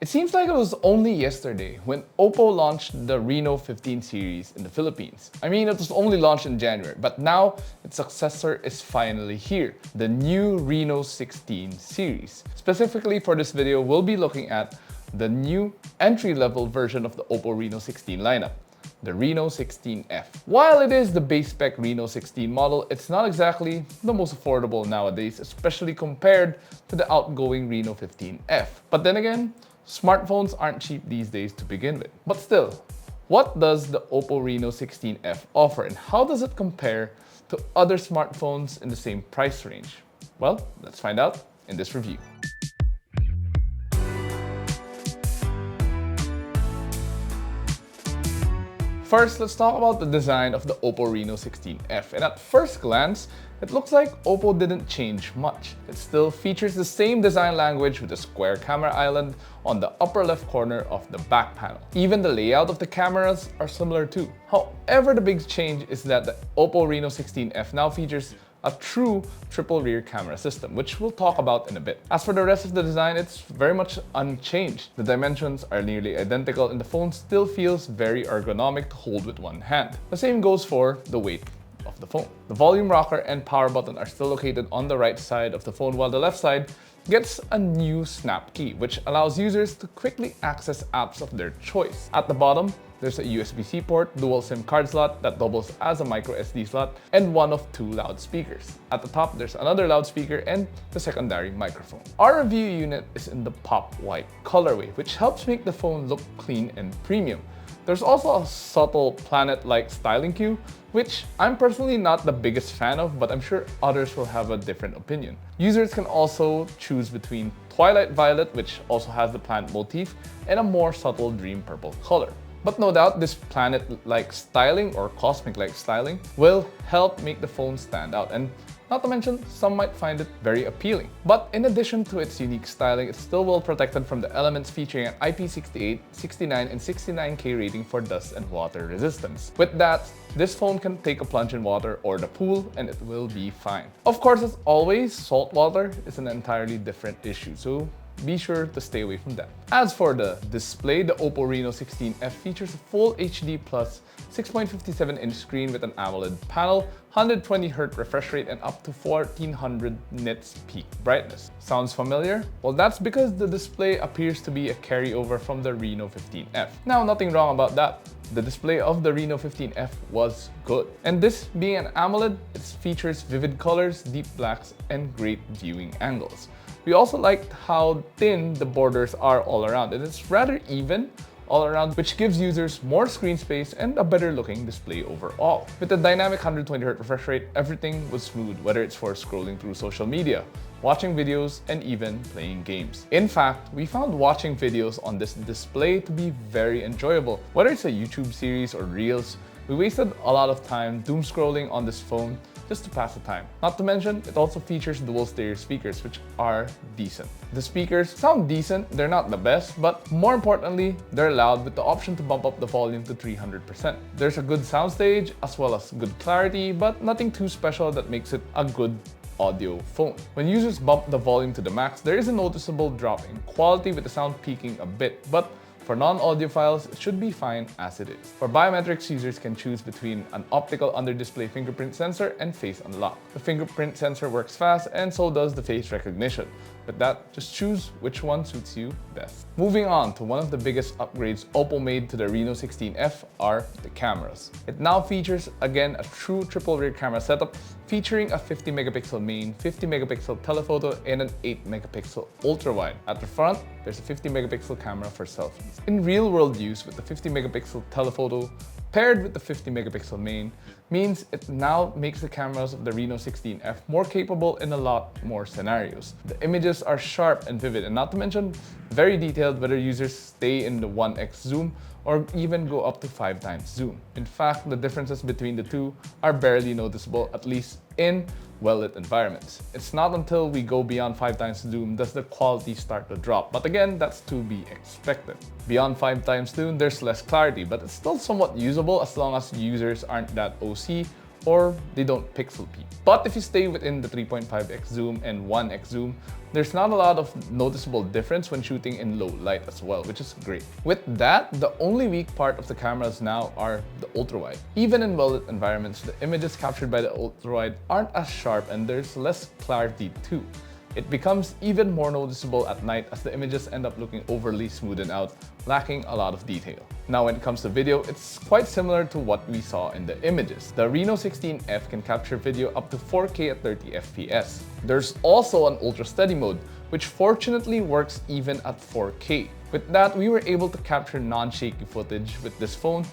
It seems like it was only yesterday when OPPO launched the Reno15 series in the Philippines. I mean, it was only launched in January, but now its successor is finally here, the new Reno16 series. Specifically for this video, we'll be looking at the new entry-level version of the OPPO Reno16 lineup, the Reno16F. While it is the base spec Reno16 model, it's not exactly the most affordable nowadays, especially compared to the outgoing Reno15F. But then again, smartphones aren't cheap these days to begin with. But still, what does the OPPO Reno16F offer and how does it compare to other smartphones in the same price range? Well, let's find out in this review. First, let's talk about the design of the OPPO Reno16F. And at first glance, it looks like OPPO didn't change much. It still features the same design language with a square camera island on the upper left corner of the back panel. Even the layout of the cameras are similar too. However, the big change is that the OPPO Reno16F now features a true triple rear camera system, which we'll talk about in a bit. As for the rest of the design, it's very much unchanged. The dimensions are nearly identical and the phone still feels very ergonomic to hold with one hand. The same goes for the weight of the phone. The volume rocker and power button are still located on the right side of the phone, while the left side gets a new snap key, which allows users to quickly access apps of their choice. At the bottom, there's a USB-C port, dual SIM card slot that doubles as a micro SD slot, and one of two loudspeakers. At the top, there's another loudspeaker and the secondary microphone. Our review unit is in the pop white colorway, which helps make the phone look clean and premium. There's also a subtle planet-like styling cue, which I'm personally not the biggest fan of, but I'm sure others will have a different opinion. Users can also choose between Twilight Violet, which also has the planet motif, and a more subtle dream purple color. But no doubt, this planet-like styling or cosmic-like styling will help make the phone stand out, and not to mention, some might find it very appealing. But in addition to its unique styling, it's still well protected from the elements featuring an IP68, 69, and 69K rating for dust and water resistance. With that, this phone can take a plunge in water or the pool and it will be fine. Of course, as always, salt water is an entirely different issue, so be sure to stay away from that. As for the display, the OPPO Reno16F features a full HD plus 6.57-inch screen with an AMOLED panel, 120Hz refresh rate, and up to 1400 nits peak brightness. Sounds familiar? Well, that's because the display appears to be a carryover from the Reno15F. Now, nothing wrong about that. The display of the Reno15F was good. And this being an AMOLED, it features vivid colors, deep blacks, and great viewing angles. We also liked how thin the borders are all around, and it's rather even all around, which gives users more screen space and a better looking display overall. With the dynamic 120Hz refresh rate, everything was smooth, whether it's for scrolling through social media, watching videos, and even playing games. In fact, we found watching videos on this display to be very enjoyable. Whether it's a YouTube series or Reels, we wasted a lot of time doom scrolling on this phone just to pass the time. Not to mention, it also features dual stereo speakers, which are decent. The speakers sound decent, they're not the best, but more importantly, they're loud with the option to bump up the volume to 300%. There's a good soundstage as well as good clarity, but nothing too special that makes it a good audio phone. When users bump the volume to the max, there is a noticeable drop in quality with the sound peaking a bit, but for non-audiophiles, it should be fine as it is. For biometrics, users can choose between an optical under-display fingerprint sensor and face unlock. The fingerprint sensor works fast and so does the face recognition. With that, just choose which one suits you best. Moving on to one of the biggest upgrades OPPO made to the Reno16F are the cameras. It now features, again, a true triple rear camera setup featuring a 50 megapixel main, 50 megapixel telephoto, and an 8 megapixel ultra-wide. At the front, there's a 50 megapixel camera for selfies. In real-world use with the 50 megapixel telephoto paired with the 50 megapixel main means it now makes the cameras of the Reno16F more capable in a lot more scenarios. The images are sharp and vivid, and not to mention very detailed, whether users stay in the 1x zoom or even go up to 5 times zoom. In fact, the differences between the two are barely noticeable, at least in well-lit environments. It's not until we go beyond 5 times zoom does the quality start to drop, but again, that's to be expected. Beyond 5 times zoom, there's less clarity, but it's still somewhat usable as long as users aren't that OC or they don't pixel peak. But if you stay within the 3.5x zoom and 1x zoom, there's not a lot of noticeable difference when shooting in low light as well, which is great. With that, the only weak part of the cameras now are the ultra-wide. Even in well-lit environments, the images captured by the ultra-wide aren't as sharp and there's less clarity too. It becomes even more noticeable at night as the images end up looking overly smoothed out, lacking a lot of detail. Now when it comes to video, it's quite similar to what we saw in the images. The Reno16F can capture video up to 4K at 30 FPS. There's also an ultra steady mode, which fortunately works even at 4K. With that, we were able to capture non-shaky footage with this phone,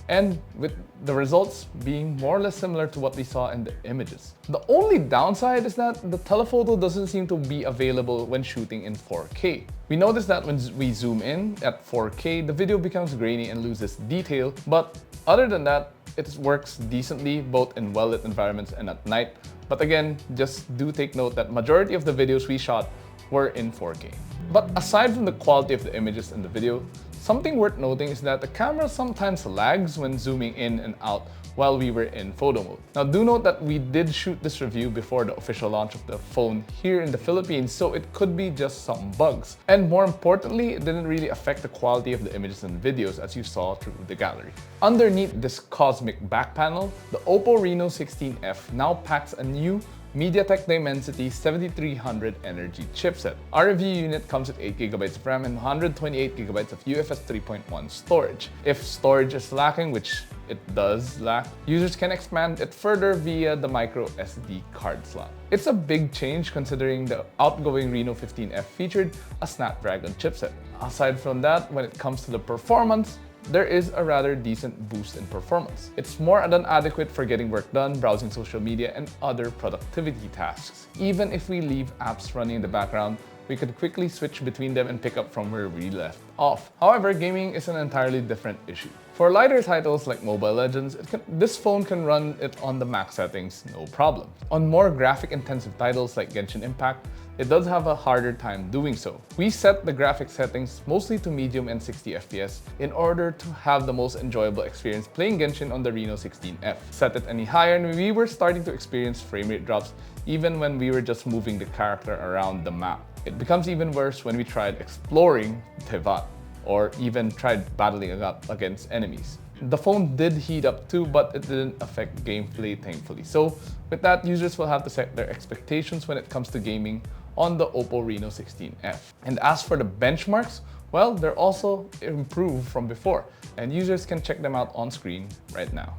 and with the results being more or less similar to what we saw in the images. The only downside is that the telephoto doesn't seem to be available when shooting in 4K. We noticed that when we zoom in at 4K, the video becomes grainy and loses detail, but other than that, it works decently both in well-lit environments and at night. But again, just do take note that majority of the videos we shot were in 4K. But aside from the quality of the images and the video, something worth noting is that the camera sometimes lags when zooming in and out while we were in photo mode. Now do note that we did shoot this review before the official launch of the phone here in the Philippines, so it could be just some bugs. And more importantly, it didn't really affect the quality of the images and videos as you saw through the gallery. Underneath this cosmic back panel, the OPPO Reno16F now packs a new MediaTek Dimensity 7300 Energy chipset. Our review unit comes with 8GB of RAM and 128GB of UFS 3.1 storage. If storage is lacking, which it does lack, users can expand it further via the micro SD card slot. It's a big change considering the outgoing Reno15F featured a Snapdragon chipset. Aside from that, when it comes to the performance, there is a rather decent boost in performance. It's more than adequate for getting work done, browsing social media, and other productivity tasks. Even if we leave apps running in the background, we could quickly switch between them and pick up from where we left off. However, gaming is an entirely different issue. For lighter titles like Mobile Legends, this phone can run it on the max settings, no problem. On more graphic-intensive titles like Genshin Impact, it does have a harder time doing so. We set the graphic settings mostly to medium and 60 FPS in order to have the most enjoyable experience playing Genshin on the Reno16F. Set it any higher and we were starting to experience frame rate drops even when we were just moving the character around the map. It becomes even worse when we tried exploring Tevat or even tried battling against enemies. The phone did heat up too, but it didn't affect gameplay thankfully. So with that, users will have to set their expectations when it comes to gaming on the OPPO Reno16F. And as for the benchmarks, well, they're also improved from before, and users can check them out on screen right now.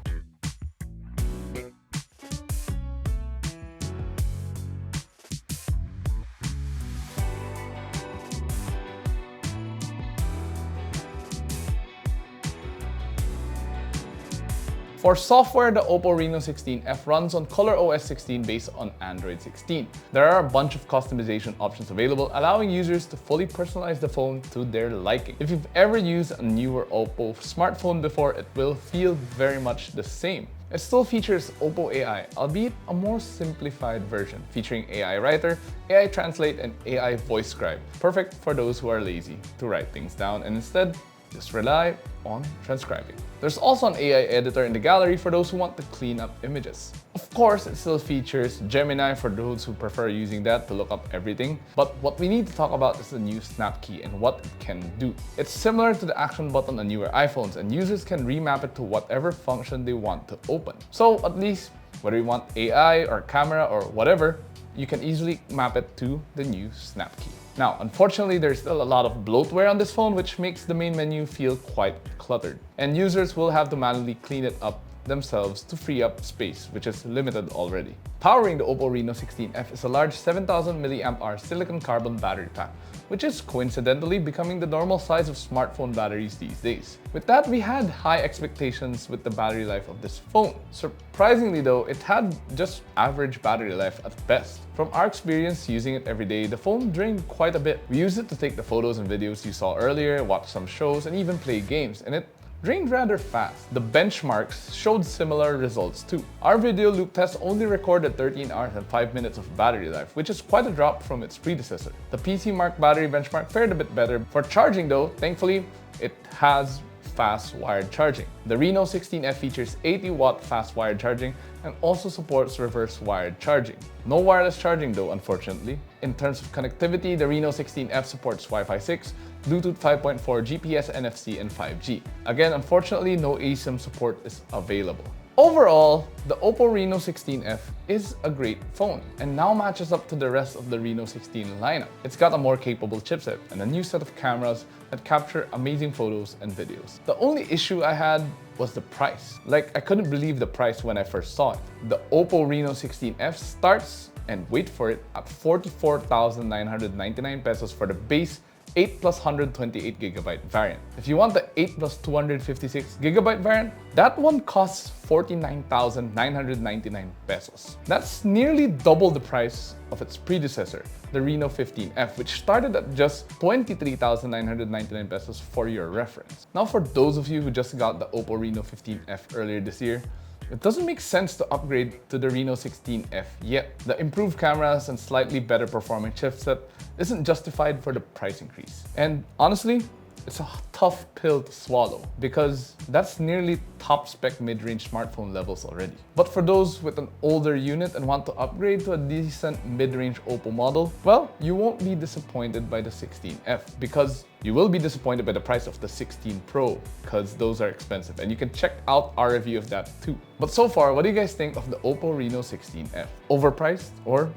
For software, the OPPO Reno16F runs on ColorOS 16 based on Android 16. There are a bunch of customization options available, allowing users to fully personalize the phone to their liking. If you've ever used a newer OPPO smartphone before, it will feel very much the same. It still features OPPO AI, albeit a more simplified version, featuring AI Writer, AI Translate, and AI Voice Scribe, perfect for those who are lazy to write things down and instead just rely on transcribing. There's also an AI editor in the gallery for those who want to clean up images. Of course, it still features Gemini for those who prefer using that to look up everything. But what we need to talk about is the new Snap Key and what it can do. It's similar to the action button on newer iPhones, and users can remap it to whatever function they want to open. So at least, whether you want AI or camera or whatever, you can easily map it to the new Snap Key. Now, unfortunately, there's still a lot of bloatware on this phone, which makes the main menu feel quite cluttered. And users will have to manually clean it up themselves to free up space, which is limited already. Powering the OPPO Reno16F is a large 7000 mAh silicon carbon battery pack, which is coincidentally becoming the normal size of smartphone batteries these days. With that, we had high expectations with the battery life of this phone. Surprisingly though, it had just average battery life at best. From our experience using it every day, the phone drained quite a bit. We used it to take the photos and videos you saw earlier, watch some shows, and even play games, and it drained rather fast. The benchmarks showed similar results too. Our video loop test only recorded 13 hours and 5 minutes of battery life, which is quite a drop from its predecessor. The PC Mark battery benchmark fared a bit better. For charging though, thankfully, it has fast wired charging. The Reno16F features 80-watt fast wired charging and also supports reverse wired charging. No wireless charging though, unfortunately. In terms of connectivity, the Reno16F supports Wi-Fi 6, Bluetooth 5.4, GPS, NFC, and 5G. Again, unfortunately, no eSIM support is available. Overall, the OPPO Reno16F is a great phone and now matches up to the rest of the Reno16 lineup. It's got a more capable chipset and a new set of cameras that capture amazing photos and videos. The only issue I had was the price. Like, I couldn't believe the price when I first saw it. The OPPO Reno16F starts, and wait for it, at 44,999 pesos for the base 8 plus 128GB variant. If you want the 8 plus 256GB variant, that one costs 49,999 pesos. That's nearly double the price of its predecessor, the Reno15F, which started at just 23,999 pesos for your reference. Now, for those of you who just got the OPPO Reno15F earlier this year, it doesn't make sense to upgrade to the Reno16F yet. The improved cameras and slightly better performing chipset isn't justified for the price increase. And honestly, it's a tough pill to swallow because that's nearly top spec mid-range smartphone levels already. But for those with an older unit and want to upgrade to a decent mid-range OPPO model, well, you won't be disappointed by the 16F because you will be disappointed by the price of the 16 Pro because those are expensive, and you can check out our review of that too. But so far, what do you guys think of the OPPO Reno16F? Overpriced, or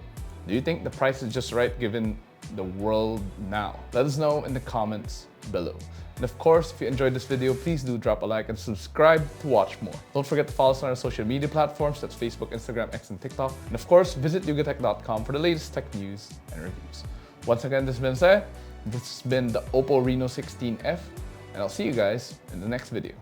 do you think the price is just right given the world now? Let us know in the comments below. And of course, if you enjoyed this video, please do drop a like and subscribe to watch more. Don't forget to follow us on our social media platforms, that's Facebook, Instagram, X, and TikTok. And of course, visit yugatech.com for the latest tech news and reviews. Once again, this has been Sai. This has been the OPPO Reno16F, and I'll see you guys in the next video.